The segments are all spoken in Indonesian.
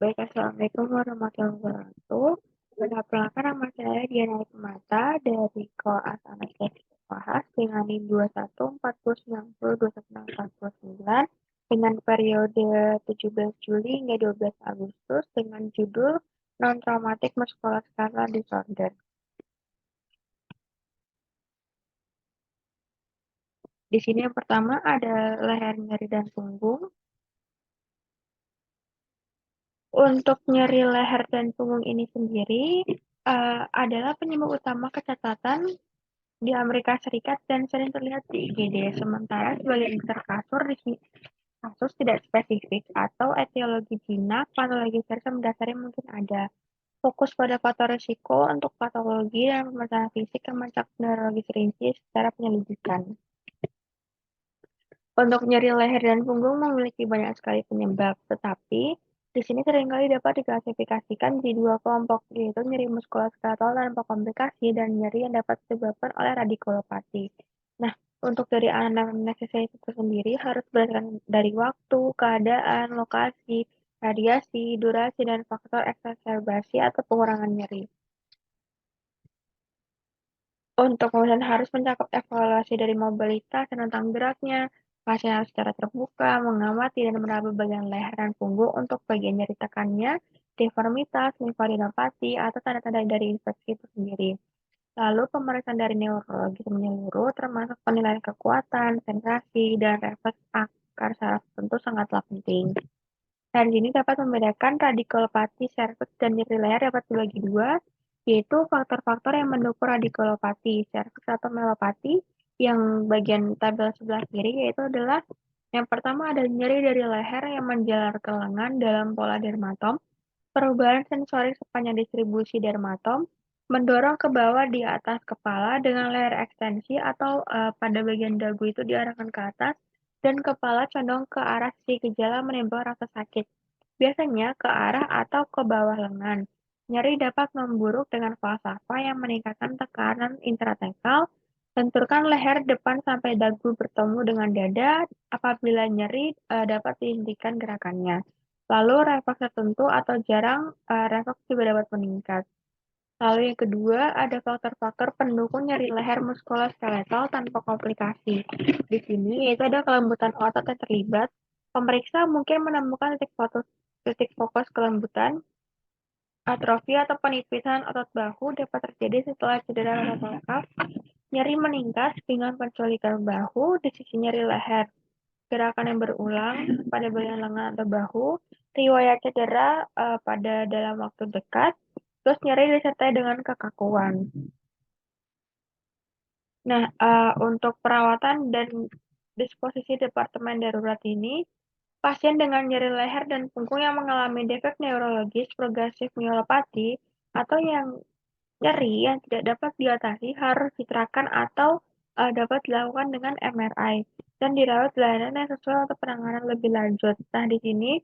Baik, Assalamualaikum warahmatullahi wabarakatuh. Perkenalkan nama saya Diana Hikmata dari Koas Anak Bahas dengan NIM 2140902169 dengan periode 17 Juli hingga 12 Agustus dengan judul Non-Traumatic Musculoskeletal Disorder. Di sini yang pertama ada leher nyeri dan punggung. Untuk nyeri leher dan punggung ini sendiri adalah penyebab utama kecacatan di Amerika Serikat dan sering terlihat di IGD. Sementara sebagai interkasur di sini kasus tidak spesifik atau etiologi jinak, patologi serta mendasari mungkin ada. Fokus pada faktor risiko untuk patologi dan pemeriksaan fisik termasuk neurologis rinci secara penyelidikan. Untuk nyeri leher dan punggung memiliki banyak sekali penyebab, tetapi di sini seringkali dapat diklasifikasikan di dua kelompok, yaitu nyeri muskuloskeletal tanpa komplikasi dan nyeri yang dapat disebabkan oleh radikulopati. Nah, untuk dari anamnesis itu sendiri harus berdasarkan dari waktu, keadaan, lokasi, radiasi, durasi, dan faktor eksaserbasi atau pengurangan nyeri. Untuk kemudian harus mencakup evaluasi dari mobilitas dan tentang geraknya, pasien harus secara terbuka, mengamati dan meraba bagian leher dan punggung untuk bagian nyeri tekannya, deformitas, limfadenopathi, atau tanda-tanda dari infeksi itu sendiri. Lalu pemeriksaan dari neurologis menyeluruh termasuk penilaian kekuatan, sensasi, dan refleks akar saraf tentu sangatlah penting. Dan ini dapat membedakan radikulopati cervix dan nyeri leher dapat dibagi dua, yaitu faktor-faktor yang mendukung radikulopati cervix atau melopati. Yang bagian tabel sebelah kiri yaitu adalah yang pertama ada nyeri dari leher yang menjalar ke lengan dalam pola dermatom, perubahan sensorik sepanjang distribusi dermatom, mendorong ke bawah di atas kepala dengan leher ekstensi atau pada bagian dagu itu diarahkan ke atas, dan kepala condong ke arah sisi gejala menimbulkan rasa sakit, biasanya ke arah atau ke bawah lengan. Nyeri dapat memburuk dengan falsafah yang meningkatkan tekanan intratekal. Benturkan leher depan sampai dagu bertemu dengan dada. Apabila nyeri dapat dihentikan gerakannya. Lalu refleks tertentu atau jarang refleks juga dapat meningkat. Lalu yang kedua, ada faktor-faktor pendukung nyeri leher muskuloskeletal tanpa komplikasi. Di sini yaitu ada kelembutan otot yang terlibat. Pemeriksa mungkin menemukan titik fokus kelembutan, atrofi atau penipisan otot bahu dapat terjadi setelah cedera atau lengkap. Nyeri meningkat dengan penculikan bahu di sisi nyeri leher. Gerakan yang berulang pada bagian lengan atau bahu, riwayat cedera pada dalam waktu dekat, terus nyeri disertai dengan kekakuan. Nah, untuk perawatan dan disposisi departemen darurat ini, pasien dengan nyeri leher dan punggung yang mengalami defek neurologis progresif myelopati atau yang nyeri yang tidak dapat diatasi harus diterapkan atau dapat dilakukan dengan MRI dan dirawat layanan yang sesuai untuk penanganan lebih lanjut. Nah, di sini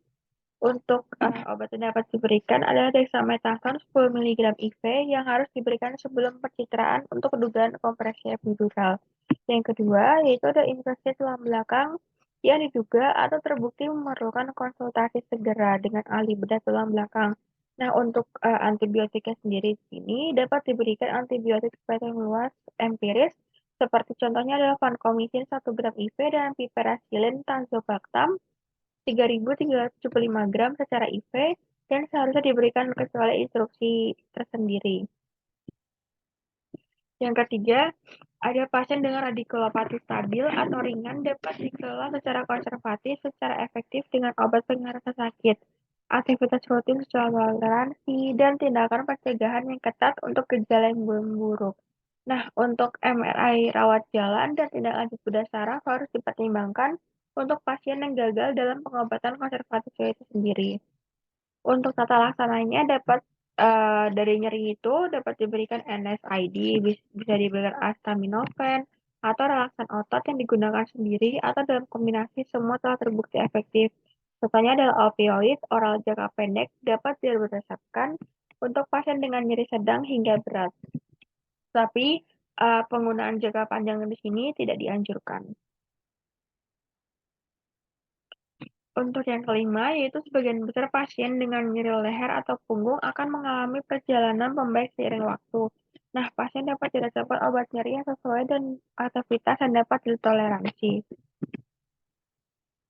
untuk obat yang dapat diberikan adalah dexamethasone 10 mg IV yang harus diberikan sebelum pencitraan untuk dugaan kompresi epidural. Yang kedua, yaitu ada infeksi tulang belakang yang diduga atau terbukti memerlukan konsultasi segera dengan ahli bedah tulang belakang. Nah, untuk antibiotiknya sendiri di sini dapat diberikan antibiotik spesimen luas empiris, seperti contohnya adalah vancomycin 1 gram IV dan piperacillin tazobactam 3.375 gram secara IV dan seharusnya diberikan kecuali instruksi tersendiri. Yang ketiga, ada pasien dengan radikulopati stabil atau ringan dapat dikelola secara konservatif secara efektif dengan obat pengurangan sakit, aktivitas rutin secara toleransi, dan tindakan pencegahan yang ketat untuk gejala yang belum buruk. Nah, untuk MRI rawat jalan dan tindak lanjut bedah saraf harus dipertimbangkan untuk pasien yang gagal dalam pengobatan konservatif itu sendiri. Untuk tata laksananya dapat dari nyeri itu dapat diberikan NSAID, bisa diberikan acetaminophen, atau relaksan otot yang digunakan sendiri atau dalam kombinasi semua telah terbukti efektif. Contohnya adalah opioid oral jangka pendek dapat diresepkan untuk pasien dengan nyeri sedang hingga berat. Tapi penggunaan jangka panjang di sini tidak dianjurkan. Untuk yang kelima, yaitu sebagian besar pasien dengan nyeri leher atau punggung akan mengalami perjalanan membaik seiring waktu. Nah, pasien dapat tidak cepat obat nyeri yang sesuai dan aktivitas yang dapat ditoleransi.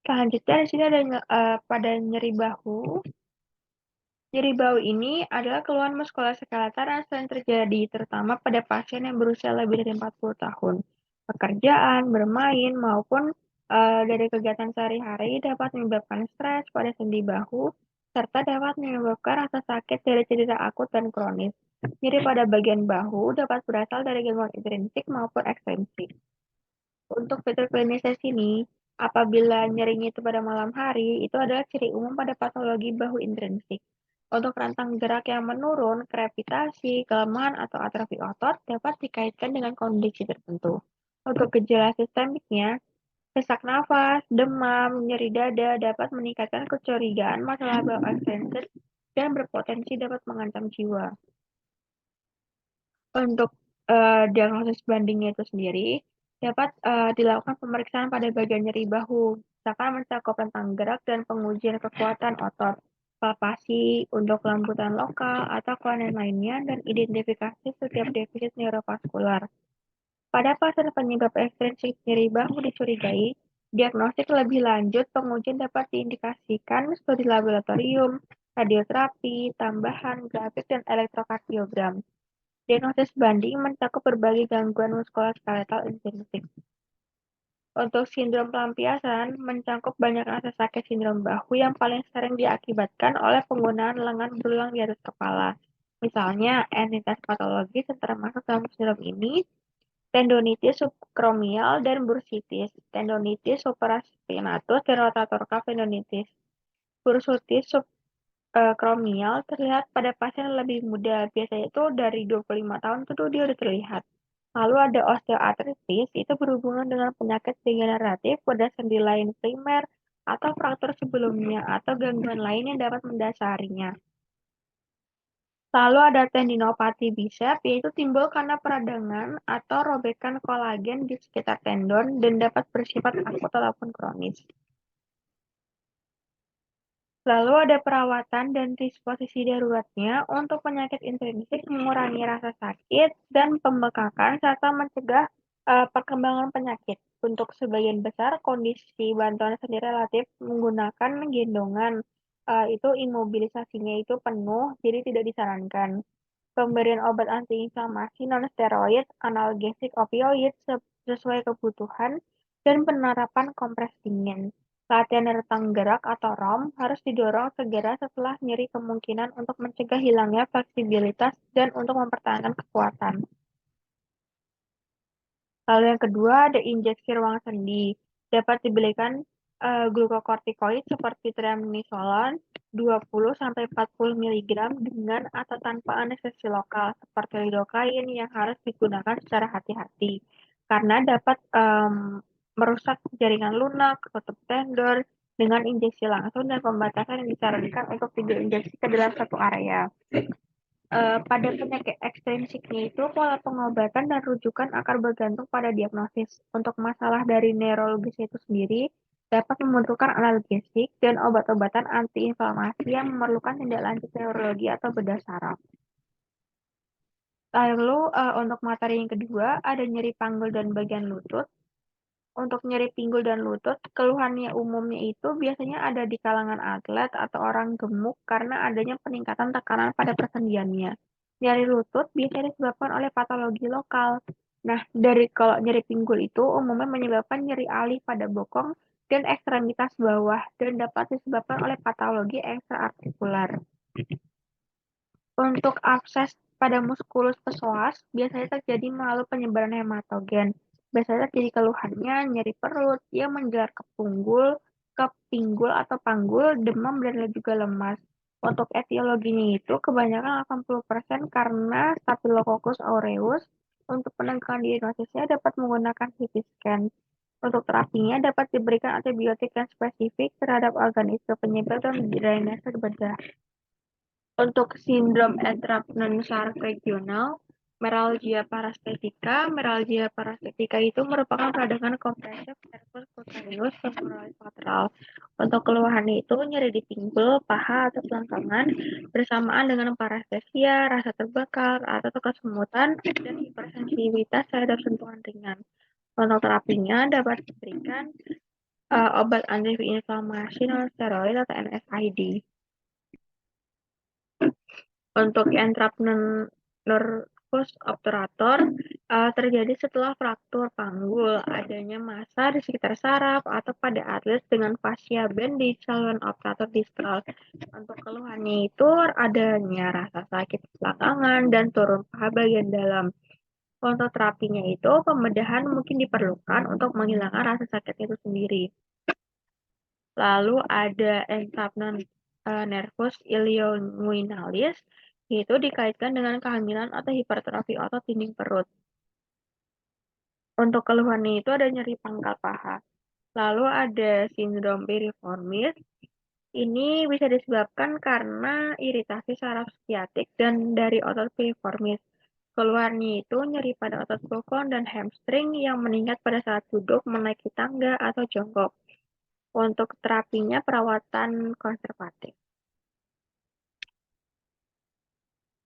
Selanjutnya di sini ada pada nyeri bahu. Nyeri bahu ini adalah keluhan muskuloskeletal yang sering terjadi, terutama pada pasien yang berusia lebih dari 40 tahun. Pekerjaan, bermain, maupun dari kegiatan sehari-hari dapat menyebabkan stres pada sendi bahu, serta dapat menyebabkan rasa sakit dari cedera akut dan kronis. Nyeri pada bagian bahu dapat berasal dari gangguan intrinsik maupun ekstrinsik. Untuk fitur klinisnya sini, apabila nyerinya itu pada malam hari, itu adalah ciri umum pada patologi bahu intrinsik. Untuk rentang gerak yang menurun, krepitasi, kelemahan, atau atrofi otot dapat dikaitkan dengan kondisi tertentu. Untuk gejala sistemiknya, sesak nafas, demam, nyeri dada dapat meningkatkan kecurigaan masalah bawah extension dan berpotensi dapat mengancam jiwa. Untuk diagnosis bandingnya itu sendiri, dapat dilakukan pemeriksaan pada bagian nyeri bahu, misalkan mencakup rentang gerak dan pengujian kekuatan otot, palpasi untuk lambutan lokal atau kelainan lainnya, dan identifikasi setiap defisit neurovaskular. Pada pasien penyebab ekstrinsik nyeri bahu dicurigai, diagnostik lebih lanjut pengujian dapat diindikasikan studi laboratorium, radioterapi, tambahan, grafik, dan elektrokardiogram. Diagnosis banding mencakup berbagai gangguan muskuloskeletal intrinsik. Untuk sindrom pelampiasan, mencakup banyak rasa sakit sindrom bahu yang paling sering diakibatkan oleh penggunaan lengan berulang di atas kepala. Misalnya, entitas patologis yang termasuk dalam sindrom ini, tendonitis subkromial dan bursitis, tendonitis supraspinatus dan rotator cuff tendonitis. Bursitis kromial terlihat pada pasien lebih muda, biasanya itu dari 25 tahun itu dia udah terlihat. Lalu ada osteoartritis, itu berhubungan dengan penyakit degeneratif pada sendi lain primer atau fraktur sebelumnya atau gangguan lain yang dapat mendasarinya. Lalu ada tendinopati bisep, yaitu timbul karena peradangan atau robekan kolagen di sekitar tendon dan dapat bersifat akut ataupun kronis. Lalu ada perawatan dan disposisi daruratnya untuk penyakit intrinsik mengurangi rasa sakit dan pembekakan serta mencegah perkembangan penyakit. Untuk sebagian besar kondisi bantuan sendiri relatif menggunakan gendongan, itu imobilisasinya itu penuh, jadi tidak disarankan. Pemberian obat antiinflamasi non-steroid, analgesik opioid sesuai kebutuhan, dan penerapan kompres dingin. Latihan rentang gerak atau ROM harus didorong segera setelah nyeri kemungkinan untuk mencegah hilangnya fleksibilitas dan untuk mempertahankan kekuatan. Lalu yang kedua ada injeksi ruang sendi. Dapat diberikan glukokortikoid seperti triamcinolone 20-40 mg dengan atau tanpa anestesi lokal seperti lidocaine yang harus digunakan secara hati-hati karena dapat merusak jaringan lunak, tutup tendon dengan injeksi langsung dan pembatasan yang disarankan untuk 3 injeksi ke dalam satu area. Pada penyakit ekstrinsiknya itu pola pengobatan dan rujukan akan bergantung pada diagnosis. Untuk masalah dari neurologis itu sendiri dapat membutuhkan analgesik dan obat-obatan antiinflamasi yang memerlukan tindak lanjut neurologi atau bedah saraf. Lalu untuk materi yang kedua ada nyeri panggul dan bagian lutut. Untuk nyeri pinggul dan lutut, keluhannya umumnya itu biasanya ada di kalangan atlet atau orang gemuk karena adanya peningkatan tekanan pada persendiannya. Nyeri lutut biasanya disebabkan oleh patologi lokal. Nah, kalau nyeri pinggul itu umumnya menyebabkan nyeri alih pada bokong dan ekstremitas bawah dan dapat disebabkan oleh patologi ekstraartikular. Untuk abses pada muskulus psoas biasanya terjadi melalui penyebaran hematogen. Biasanya terjadi keluhannya nyeri perut, dia menjalar ke pinggul atau panggul, demam dan juga lemas. Untuk etiologinya itu kebanyakan 80% karena Staphylococcus aureus. Untuk penegakan diagnosisnya dapat menggunakan CT scan. Untuk terapinya dapat diberikan antibiotik yang spesifik terhadap organisme penyebab dan drainase bedah. Untuk sindrom entrapment saraf regional, Meralgia parestetika itu merupakan peradangan kompresif nervus cutaneus femoralis lateral. Untuk keluhan itu nyeri di pinggul, paha, atau selangkangan bersamaan dengan parestesia, rasa terbakar, atau kesemutan, dan hipersensitivitas terhadap sentuhan ringan. Untuk terapinya dapat diberikan obat antiinflamasi non-steroid atau NSAID. Untuk entrapment nervus obturator terjadi setelah fraktur panggul, adanya massa di sekitar saraf atau pada atlas dengan fascia band di saluran obturator distal. Untuk keluhannya itu adanya rasa sakit belakangan dan turun paha bagian dalam. Untuk terapinya itu pembedahan mungkin diperlukan untuk menghilangkan rasa sakit itu sendiri. Lalu ada entrapment nervus ilioinguinalis, yaitu dikaitkan dengan kehamilan atau hipertrofi otot dinding perut. Untuk keluhannya itu ada nyeri pangkal paha. Lalu ada sindrom piriformis. Ini bisa disebabkan karena iritasi saraf sciatic dan dari otot piriformis. Keluhannya itu nyeri pada otot bokong dan hamstring yang meningkat pada saat duduk, menaiki tangga, atau jongkok. Untuk terapinya perawatan konservatif.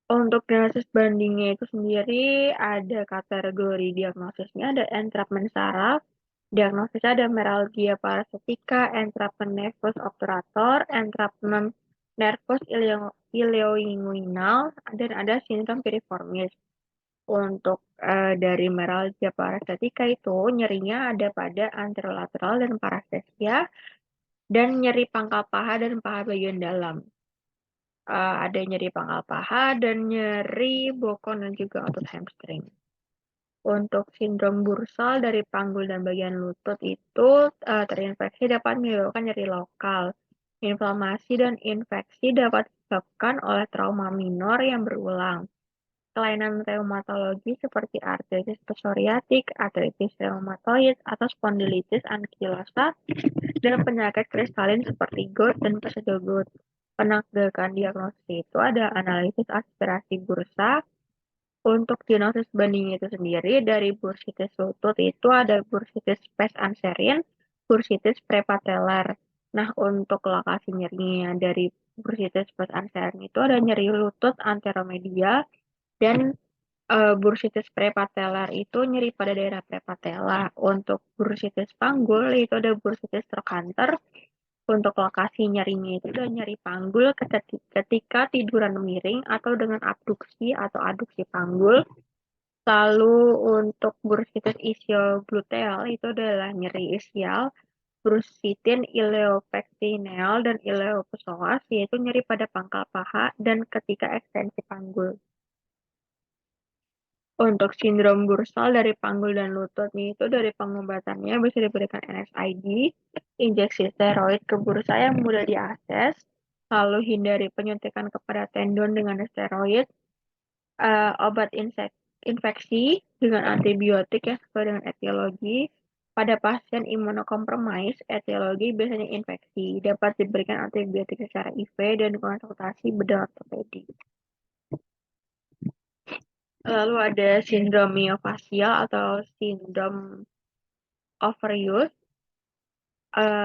Untuk diagnosis bandingnya itu sendiri ada kategori diagnosisnya, ada entrapment saraf, diagnosisnya ada meralgia parestetika, entrapment nervus obturator, entrapment nervus ilioinguinal, dan ada sindrom piriformis. Untuk dari meralgia parestetika itu nyerinya ada pada anterolateral dan parestesia, dan nyeri pangkal paha dan paha bagian dalam. Ada nyeri pangkal paha dan nyeri bokong dan juga otot hamstring. Untuk sindrom bursal dari panggul dan bagian lutut itu terinfeksi dapat menyebabkan nyeri lokal. Inflamasi dan infeksi dapat disebabkan oleh trauma minor yang berulang. Kelainan reumatologi seperti artritis psoriatik, artritis reumatoid, atau spondilitis ankilosa, dan penyakit kristalin seperti GOUT dan pseudoGOUT. Penegakan diagnosis itu ada analisis aspirasi bursa. Untuk diagnosis banding itu sendiri dari bursitis lutut itu ada bursitis pes anserin, bursitis prepatellar. Nah, untuk lokasi nyerinya dari bursitis pes anserin itu ada nyeri lutut anteromedial, dan bursitis prepatellar itu nyeri pada daerah prepatella. Untuk bursitis panggul itu ada bursitis trochanter. Untuk lokasi nyerinya itu udah nyeri panggul ketika tiduran miring atau dengan abduksi atau aduksi panggul. Lalu untuk bursitis isiogluteal itu adalah nyeri isial, bursitin ileopectineal dan ileopsoas, yaitu nyeri pada pangkal paha dan ketika ekstensi panggul. Untuk sindrom bursal dari panggul dan lutut itu dari pengobatannya bisa diberikan NSAID, injeksi steroid ke bursa yang mudah diakses, lalu hindari penyuntikan kepada tendon dengan steroid, obat infeksi dengan antibiotik yang sesuai dengan etiologi. Pada pasien imunokompromis, etiologi biasanya infeksi. Dapat diberikan antibiotik secara IV dan konsultasi bedah ortopedi. Lalu ada sindrom miofascial atau sindrom overuse,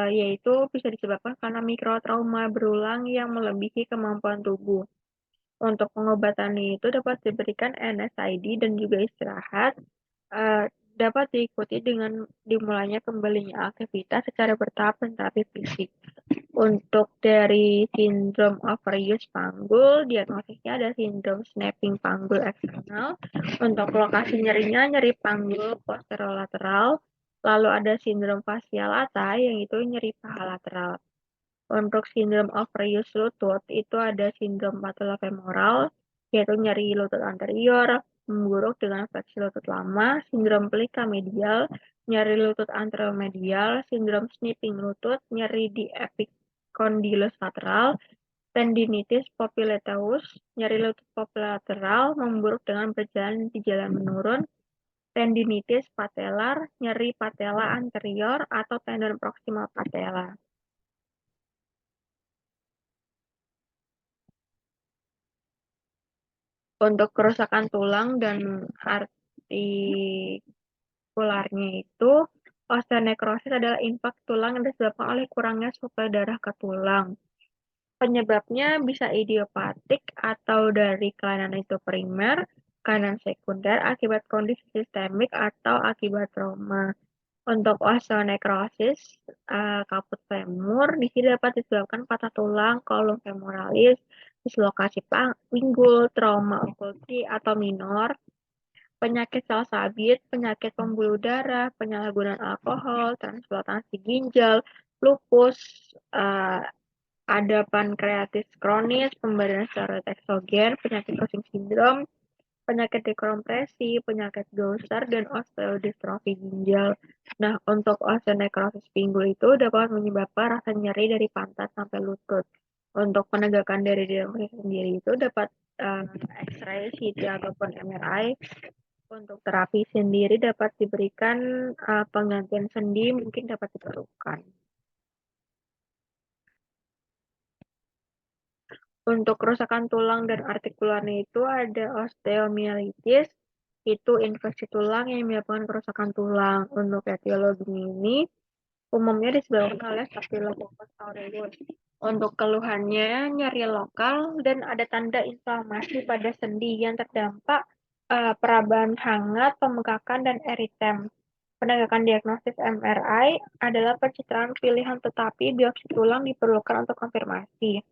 yaitu bisa disebabkan karena mikrotrauma berulang yang melebihi kemampuan tubuh. Untuk pengobatannya itu dapat diberikan NSAID dan juga istirahat, dapat diikuti dengan dimulainya kembalinya aktivitas secara bertahap dan terapi fisik. Untuk dari sindrom overuse panggul, diagnosisnya ada sindrom snapping panggul eksternal. Untuk lokasi nyerinya, nyeri panggul posterolateral. Lalu ada sindrom fascia lata, yang itu nyeri paha lateral. Untuk sindrom overuse lutut, itu ada sindrom patellofemoral, yaitu nyeri lutut anterior, memburuk dengan fleksi lutut lama, sindrom pelika medial, nyeri lutut anteromedial, sindrom snipping lutut, nyeri di epicondylus lateral, tendinitis popliteus, nyeri lutut popliteal, memburuk dengan berjalan di jalan menurun, tendinitis patellar, nyeri patella anterior atau tendon proximal patella. Untuk kerusakan tulang dan artikularnya itu, osteonekrosis adalah infeksi tulang yang disebabkan oleh kurangnya suplai darah ke tulang. Penyebabnya bisa idiopatik atau dari kelainan itu primer, kelainan sekunder akibat kondisi sistemik atau akibat trauma. Untuk osteonekrosis kaput femur di sini dapat disebabkan patah tulang, kolum femoralis, dislokasi pinggul, trauma okulti atau minor, penyakit sel sabit, penyakit pembuluh darah, penyalahgunaan alkohol, transplantasi ginjal, lupus, uh, ada pankreatis kronis, pemberian steroid eksogen, penyakit Cushing syndrome, penyakit dekompresi, penyakit Gaucher, dan osteodistrofi ginjal. Nah, untuk osteonekrosis pinggul itu dapat menyebabkan rasa nyeri dari pantat sampai lutut. Untuk penegakan dari diagnosis sendiri itu dapat X-ray, CT, ataupun MRI. Untuk terapi sendiri dapat diberikan penggantian sendi mungkin dapat diperlukan. Untuk kerusakan tulang dan artikularnya itu ada osteomyelitis, itu infeksi tulang yang menyebabkan kerusakan tulang. Untuk etiologinya ini umumnya disebabkan oleh Staphylococcus aureus. Untuk keluhannya nyeri lokal dan ada tanda inflamasi pada sendi yang terdampak perabahan hangat, pembengkakan, dan eritem. Penegakan diagnosis MRI adalah pencitraan pilihan tetapi biopsi tulang diperlukan untuk konfirmasi.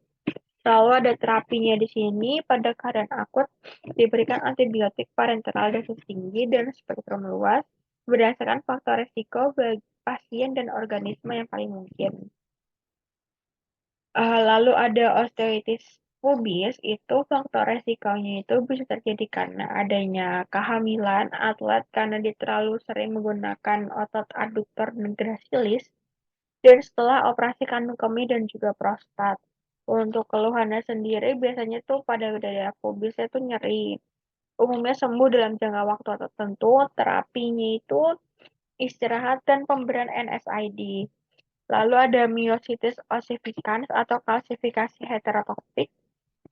Lalu ada terapinya di sini pada keadaan akut diberikan antibiotik parenteral dosis tinggi dan spektrum luas berdasarkan faktor risiko bagi pasien dan organisme yang paling mungkin. Lalu ada osteoitis pubis, itu faktor resikonya itu bisa terjadi karena adanya kehamilan atlet karena dia terlalu sering menggunakan otot aduktor dan gracilis, dan setelah operasi kandung kemih dan juga prostat. Untuk keluhannya sendiri biasanya tuh pada daerah pubisnya tuh nyeri. Umumnya sembuh dalam jangka waktu tertentu. Terapinya itu istirahat dan pemberian NSAID. Lalu ada myositis ossificans atau kalsifikasi heterotopik.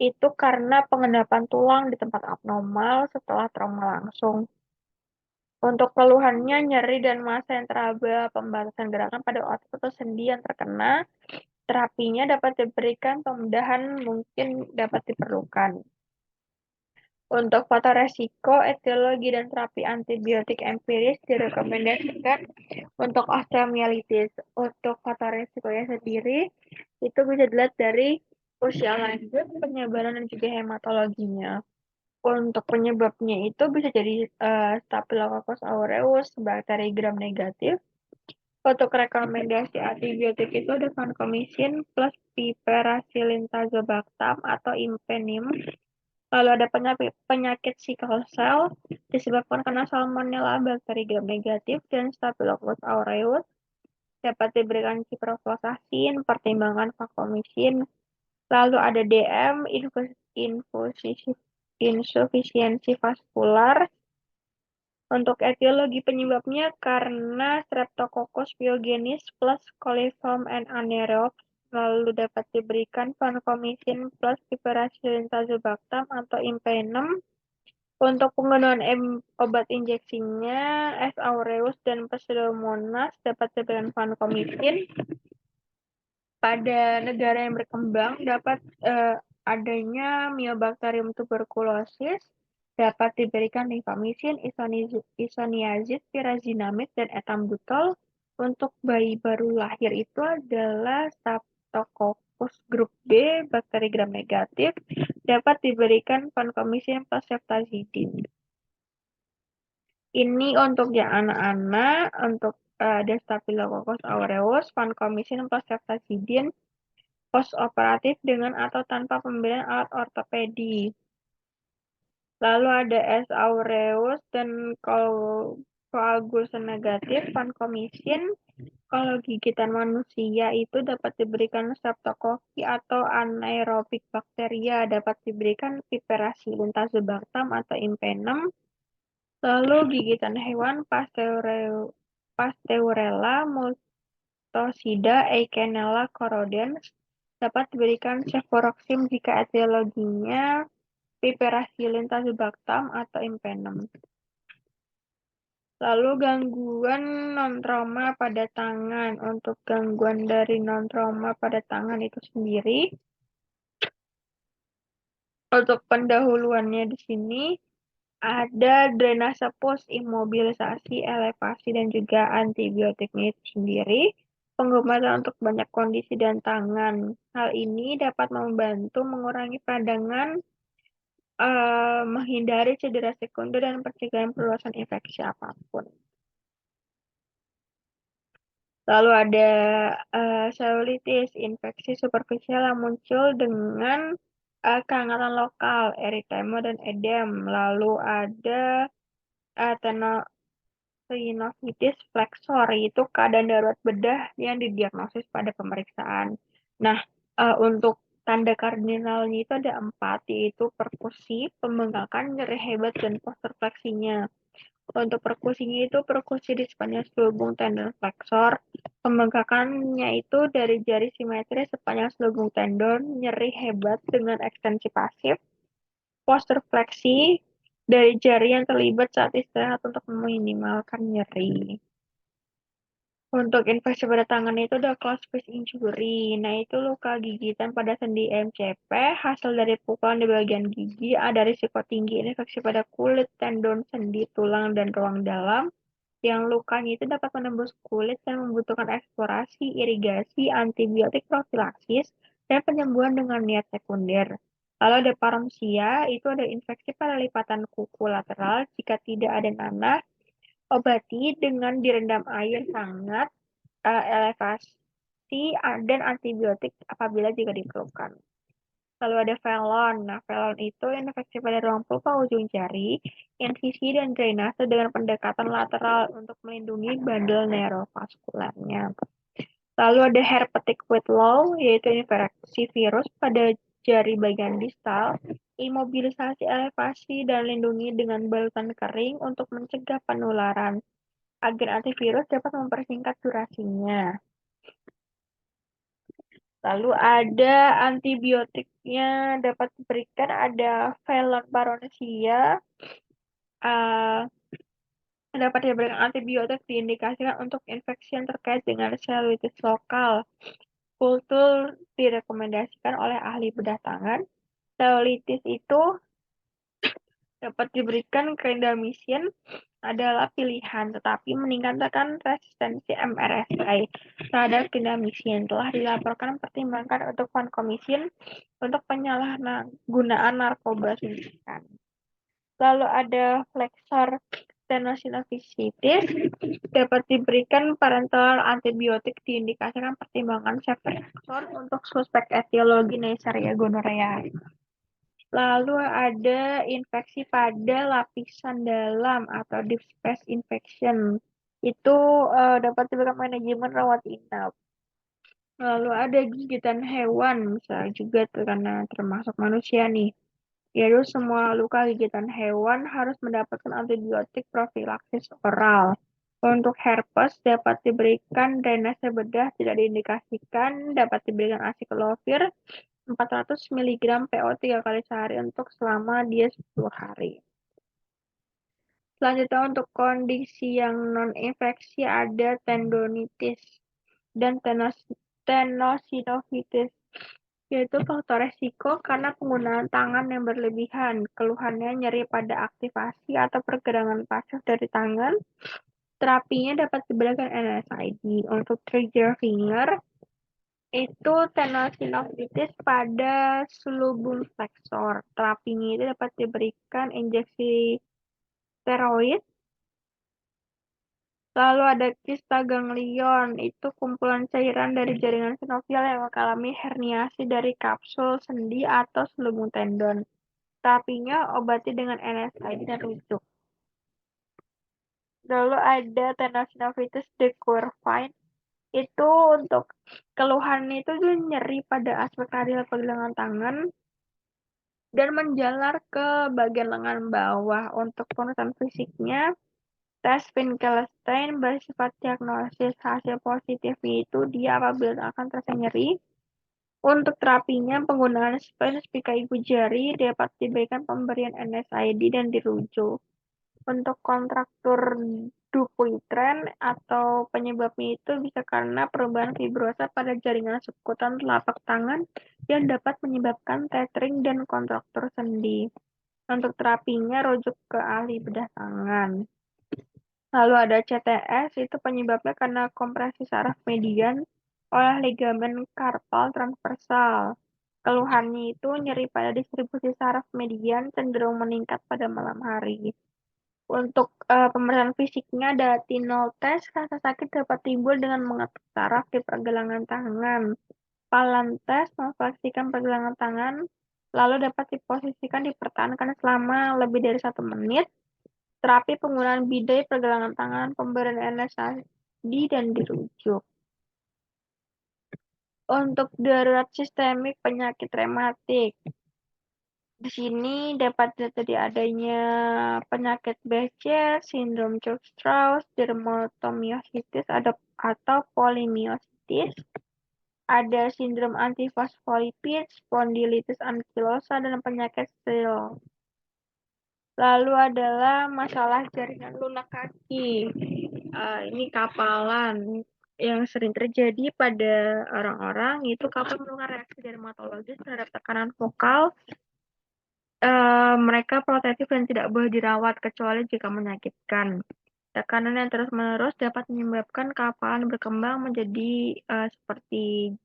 Itu karena pengendapan tulang di tempat abnormal setelah trauma langsung. Untuk keluhannya nyeri dan massa yang teraba, pembatasan gerakan pada otot atau sendi yang terkena, terapinya dapat diberikan, pembedahan mungkin dapat diperlukan. Untuk faktor resiko, etiologi, dan terapi antibiotik empiris direkomendasikan untuk osteomyelitis. Untuk faktor resikonya sendiri, itu bisa dilihat dari usia lanjut, penyebaran, dan juga hematologinya. Untuk penyebabnya itu bisa jadi Staphylococcus aureus, bakteri gram negatif. Untuk rekomendasi antibiotik itu ada vancomycin plus piperacillin tazobactam atau impenim. Lalu ada penyakit sickle cell disebabkan karena salmonella, bakteri gram negatif, dan Staphylococcus aureus. Dapat diberikan ciprofloxacin, pertimbangan vancomycin. Lalu ada DM, insufisiensi vaskular. Untuk etiologi penyebabnya karena Streptococcus pyogenes plus coliform and anaerobes, lalu dapat diberikan vancomycin plus piperacillin tazobactam atau impenem. Untuk penggunaan obat injeksinya S. aureus dan Pseudomonas dapat diberikan vancomycin. Pada negara yang berkembang dapat adanya Mycobacterium tuberculosis, dapat diberikan rifamycin, isoniazid, pyrazinamide, dan ethambutol. Untuk bayi baru lahir itu adalah Streptococcus grup B, bakteri gram negatif, dapat diberikan vancomycin plus ceftazidime. Ini untuk yang anak-anak, untuk ada Staphylococcus aureus, vancomycin plus ceftazidime, postoperatif dengan atau tanpa pemberian alat ortopedi. Lalu ada S. aureus dan koagulasi negatif, vancomycin. Kalau gigitan manusia itu dapat diberikan streptokoki atau anaerobik bakteria, dapat diberikan piperacillin tazobactam atau impenem. Lalu gigitan hewan Pasteurella multocida Eikenella corrodens, dapat diberikan ceforoxim jika etiologinya piperacillin tazobactam atau impenem. Lalu gangguan non-trauma pada tangan. Untuk gangguan dari non-trauma pada tangan itu sendiri, untuk pendahuluannya di sini ada drainase pus, imobilisasi, elevasi, dan juga antibiotiknya itu sendiri. Pengobatan untuk banyak kondisi dan tangan. Hal ini dapat membantu mengurangi peradangan, menghindari cedera sekunder, dan pencegahan perluasan infeksi apapun. Lalu ada selulitis, infeksi superficial yang muncul dengan kehangatan lokal, eritema dan edem. Lalu ada tenosynovitis flexor, itu keadaan darurat bedah yang didiagnosis pada pemeriksaan. Nah, untuk tanda kardinalnya itu ada 4, yaitu perkusi, pembengkakan, nyeri hebat, dan poster fleksinya. Untuk perkusinya itu perkusi di sepanjang selubung tendon flexor. Pembengkakannya itu dari jari simetris sepanjang selubung tendon, nyeri hebat dengan ekstensi pasif. Poster fleksi dari jari yang terlibat saat istirahat untuk meminimalkan nyeri. Untuk infeksi pada tangan itu ada closed fist injury. Nah, itu luka gigitan pada sendi MCP, hasil dari pukulan di bagian gigi, ada risiko tinggi infeksi pada kulit, tendon, sendi, tulang, dan ruang dalam. Yang lukanya itu dapat menembus kulit dan membutuhkan eksplorasi, irigasi, antibiotik profilaksis, dan penyembuhan dengan niat sekunder. Lalu ada paremsia, itu ada infeksi pada lipatan kuku lateral. Jika tidak ada nanah, obati dengan direndam air hangat, elevasi, dan antibiotik apabila jika diperlukan. Lalu ada velon. Nah, velon itu infeksi pada ruang pulpa ujung jari, insisi, dan drainase dengan pendekatan lateral untuk melindungi bandel neurovaskularnya. Lalu ada herpetic whitlow, yaitu infeksi virus pada jari bagian distal, imobilisasi, elevasi, dan lindungi dengan balutan kering untuk mencegah penularan. Agen antivirus dapat mempersingkat durasinya. Lalu ada antibiotiknya dapat diberikan, ada Velon Paronesia. Dapat diberikan antibiotik diindikasikan untuk infeksi yang terkait dengan selulitis lokal. Kultur direkomendasikan oleh ahli bedah tangan. Selulitis itu dapat diberikan clindamycin adalah pilihan, tetapi meningkatkan resistensi MRSA terhadap clindamycin. Telah dilaporkan pertimbangan untuk vancomycin untuk penyalahgunaan narkoba suntikan. Lalu ada flexor tenosynovitis, dapat diberikan parenteral antibiotik diindikasikan pertimbangan ceftriaxone untuk suspek etiologi Neisseria gonorrhea. Lalu ada infeksi pada lapisan dalam atau deep space infection. Itu dapat diberikan manajemen rawat inap. Lalu ada gigitan hewan, bisa juga karena termasuk manusia nih. Yaitu semua luka gigitan hewan harus mendapatkan antibiotik profilaksis oral. Untuk herpes dapat diberikan drainase bedah, tidak diindikasikan, dapat diberikan acyclovir 400 mg PO 3 kali sehari untuk selama dia 10 hari. Selanjutnya untuk kondisi yang non-infeksi ada tendonitis dan tenosinovitis, yaitu faktor resiko karena penggunaan tangan yang berlebihan. Keluhannya nyeri pada aktivasi atau pergerakan pasif dari tangan. Terapinya dapat diberikan NSAID. Untuk trigger finger, itu tenosinovitis pada selubung flexor. Terapinya itu dapat diberikan injeksi steroid. Lalu ada kista ganglion, itu kumpulan cairan dari jaringan sinovial yang mengalami herniasi dari kapsul sendi atau selubung tendon. Terapinya obati dengan NSAID dan rujuk. Lalu ada tenosynovitis decurvine, itu untuk keluhan itu tuh nyeri pada aspek radial pergelangan tangan dan menjalar ke bagian lengan bawah. Untuk pengurusan fisiknya, tes Finkelstein bersifat diagnosis. Hasil positif itu dia apabila akan terasa nyeri, Untuk terapinya, penggunaan spika ibu jari dapat diberikan pemberian NSAID dan dirujuk. Untuk kontraktur Dupuytren atau penyebabnya itu bisa karena perubahan fibrosa pada jaringan sekutan telapak tangan yang dapat menyebabkan tethering dan kontraktur sendi. Untuk terapinya rujuk ke ahli bedah tangan. Lalu ada CTS, itu penyebabnya karena kompresi saraf median oleh ligamen karpal transversal. Keluhannya itu nyeri pada distribusi saraf median cenderung meningkat pada malam hari. Untuk pemeriksaan fisiknya ada tinol test, rasa sakit dapat timbul dengan mengetuk saraf di pergelangan tangan. Palan test memfleksikan pergelangan tangan, lalu dapat diposisikan dipertahankan selama lebih dari 1 menit. Terapi penggunaan bidai pergelangan tangan, pemberian NSAID, dan dirujuk. Untuk darurat sistemik penyakit rematik, di sini dapat terjadi adanya penyakit Becher, sindrom Church-Strauss, dermatomyositis atau polimiositis, ada sindrom antifosfolipid, spondilitis ankilosa, dan penyakit Still. Lalu adalah masalah jaringan lunak kaki. Ini kapalan yang sering terjadi pada orang-orang itu kapan melakukan reaksi dermatologis terhadap tekanan vokal. Mereka protektif dan tidak boleh dirawat kecuali jika menyakitkan. Tekanan yang terus-menerus dapat menyebabkan kapalan berkembang menjadi seperti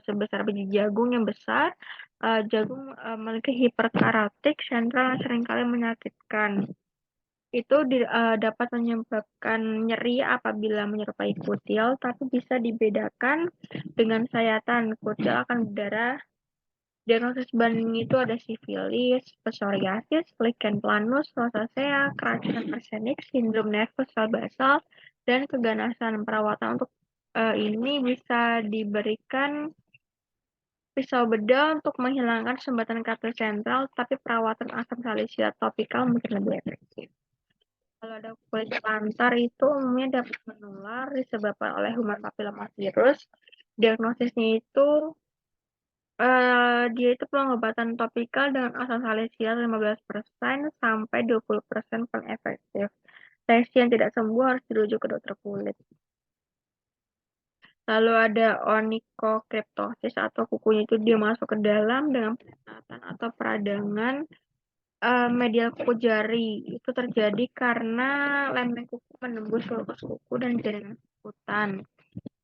sebesar biji jagung yang besar. Jagung memiliki hiperkarotik sentral yang seringkali menyakitkan. Itu dapat menyebabkan nyeri apabila menyerupai kutil, tapi bisa dibedakan dengan sayatan. Kutil akan berdarah. Diagnosis banding itu ada sifilis, psoriasis, lichen planus, rosacea, keracunan arsenik, sindrom nervus basal, dan keganasan. Perawatan untuk ini bisa diberikan pisau bedah untuk menghilangkan sumbatan kartil sentral, tapi perawatan asam salisilat topikal mungkin lebih efektif. Kalau ada kulit pantar itu umumnya dapat menular disebabkan oleh human papillomavirus. Diagnosisnya itu dia itu pengobatan topikal dengan asam salisilat 15% sampai 20% paling efektif. Lesi yang tidak sembuh harus dirujuk ke dokter kulit. Lalu ada onychocriptosis atau kukunya itu dia masuk ke dalam dengan penetatan atau peradangan medial kuku jari. Itu terjadi karena lempeng kuku menembus kulkus kuku dan jaringan sekutan.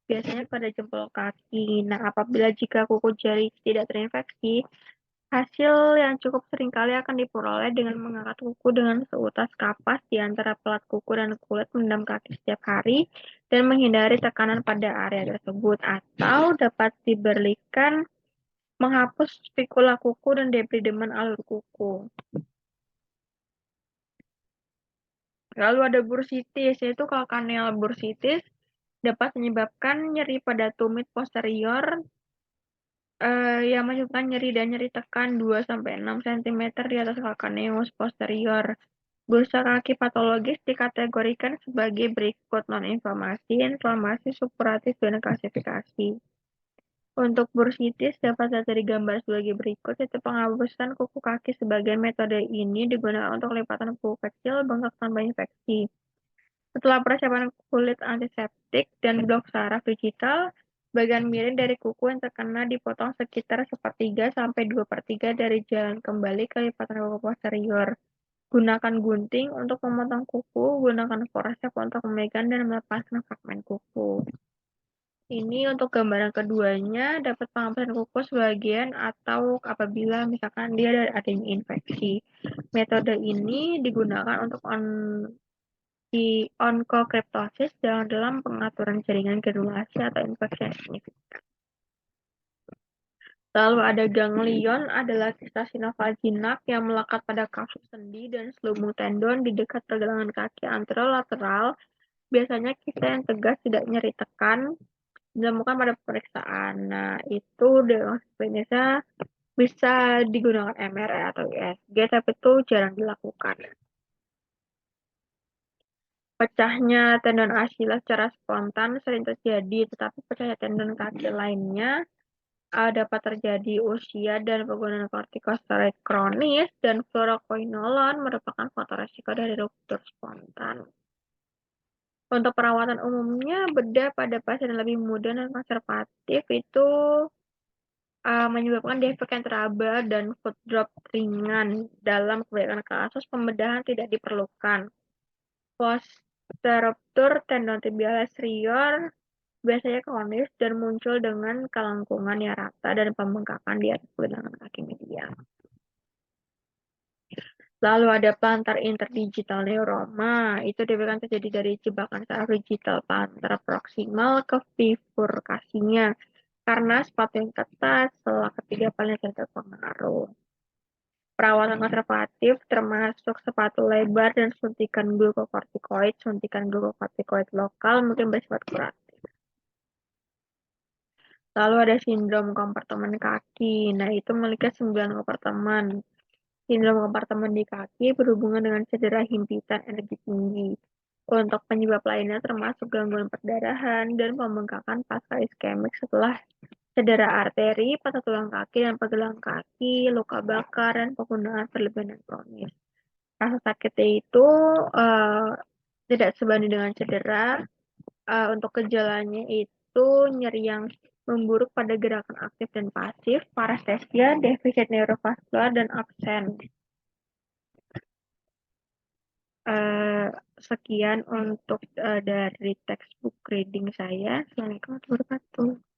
Biasanya pada jempol kaki. Nah, apabila jika kuku jari tidak terinfeksi, hasil yang cukup seringkali akan diperoleh dengan mengangkat kuku dengan seutas kapas di antara pelat kuku dan kulit, mendam kaki setiap hari, dan menghindari tekanan pada area tersebut. Atau dapat diberikan menghapus spikula kuku dan debridemen alur kuku. Lalu ada bursitis, yaitu calcaneal bursitis dapat menyebabkan nyeri pada tumit posterior yang menyebabkan nyeri dan nyeri tekan 2-6 cm di atas calcaneus posterior. Bursa kaki patologis dikategorikan sebagai berikut: non-inflamasi, inflamasi, supuratif, dan klasifikasi. Untuk bursitis dapat dari gambar sebagai berikut, yaitu penghapusan kuku kaki. Sebagian metode ini digunakan untuk lipatan kuku kecil bengkak tanpa infeksi. Setelah persiapan kulit antiseptik dan blok saraf digital, bagian miring dari kuku yang terkena dipotong sekitar 1/3-2/3 dari jalan kembali ke lipatan kuku posterior. Gunakan gunting untuk memotong kuku, gunakan forceps untuk memegang dan melepaskan fragmen kuku. Ini untuk gambaran keduanya, dapat penghapusan kuku sebagian atau apabila misalkan dia ada adanya infeksi. Metode ini digunakan untuk onchocriptosis dalam pengaturan jaringan granulasi atau infeksi yang signifikan. Lalu ada ganglion, adalah kista sinovaginak yang melekat pada kapsul sendi dan selubung tendon di dekat pergelangan kaki anterolateral. Biasanya kista yang tegas tidak nyeri tekan, ditemukan pada pemeriksaan. Nah, itu diagnosis klinisnya bisa digunakan MRI atau USG, tapi itu jarang dilakukan. Pecahnya tendon Achilles secara spontan sering terjadi, tetapi pecahnya tendon kaki lainnya dapat terjadi usia dan penggunaan kortikosteroid kronis dan fluoroquinolone merupakan faktor resiko dari ruptur spontan. Untuk perawatan umumnya, bedah pada pasien yang lebih muda dan konservatif itu menyebabkan defek yang teraba dan foot drop ringan. Dalam kebanyakan kasus, pembedahan tidak diperlukan. Post-ruptur tendon tibialis rior biasanya kronis dan muncul dengan kelengkungan yang rata dan pembengkakan di atas pergelangan kaki medial. Lalu ada plantar interdigital neuroma, itu diberikan terjadi dari jebakan saraf digital plantar proximal ke bifurkasinya karena sepatu yang ketat setelah ketiga paling terpengaruh. Perawatan konservatif termasuk sepatu lebar dan suntikan glukokortikoid lokal mungkin bersifat kuratif. Lalu ada sindrom kompartemen kaki. Nah, itu memiliki 9 kompartemen. Sindrom kompartemen di kaki berhubungan dengan cedera himpitan energi tinggi. Untuk penyebab lainnya termasuk gangguan perdarahan dan pembengkakan pasca iskemik setelah cedera arteri, patah tulang kaki dan pergelangan kaki, luka bakar, dan penggunaan berlebihan dan kronis. Rasa sakitnya itu tidak sebanding dengan cedera. Untuk gejalanya itu nyeri yang memburuk pada gerakan aktif dan pasif, parestesia, defisit neurovaskular, dan absen. Sekian untuk dari textbook reading saya. Assalamualaikum warahmatullahi wabarakatuh.